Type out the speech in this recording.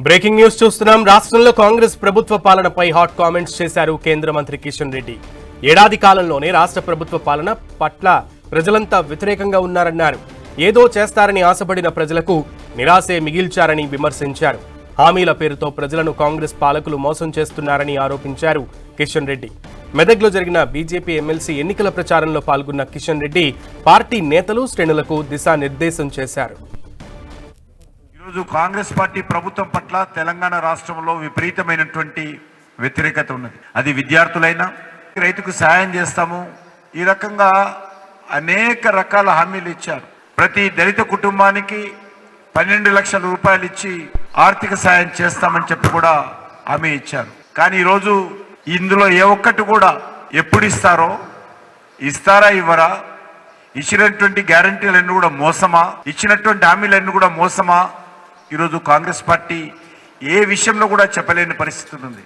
Breaking news చూస్తున్నాం. రాష్ట్రంలో కాంగ్రెస్ ప్రభుత్వ పాలనపై హాట్ కామెంట్స్ చేశారు కేంద్ర మంత్రి కిషన్ రెడ్డి. ఏడాది కాలంలోనే రాష్ట్ర ప్రభుత్వ పాలన పట్ల ప్రజలంతా వ్యతిరేకంగా ఉన్నారన్నారు. ఏదో చేస్తారని ఆశపడిన ప్రజలకు నిరాశే మిగిల్చారని విమర్శించారు. హామీల పేరుతో ప్రజలను కాంగ్రెస్ పాలకులు మోసం చేస్తున్నారని ఆరోపించారు కిషన్ రెడ్డి. మెదక్లో జరిగిన బీజేపీ ఎమ్మెల్సీ ఎన్నికల ప్రచారంలో పాల్గొన్న కిషన్ రెడ్డి పార్టీ నేతలు శ్రేణులకు దిశానిర్దేశం చేశారు. ఈరోజు కాంగ్రెస్ పార్టీ ప్రభుత్వం పట్ల తెలంగాణ రాష్ట్రంలో విపరీతమైనటువంటి వ్యతిరేకత ఉన్నది. అది విద్యార్థులైనా, రైతుకు సాయం చేస్తాము, ఈ రకంగా అనేక రకాల హామీలు ఇచ్చారు. ప్రతి దళిత కుటుంబానికి 12 లక్షల రూపాయలు ఇచ్చి ఆర్థిక సాయం చేస్తామని చెప్పి కూడా హామీ ఇచ్చారు. కానీ ఈరోజు ఇందులో ఏ ఒక్కటి కూడా ఎప్పుడు ఇస్తారో, ఇస్తారా ఇవ్వరా, ఇచ్చినటువంటి గ్యారంటీలన్నీ కూడా మోసమా, ఇచ్చినటువంటి హామీలన్నీ కూడా మోసమా, ఈరోజు కాంగ్రెస్ పార్టీ ఏ విషయంలో కూడా చెప్పలేని పరిస్థితి ఉంది.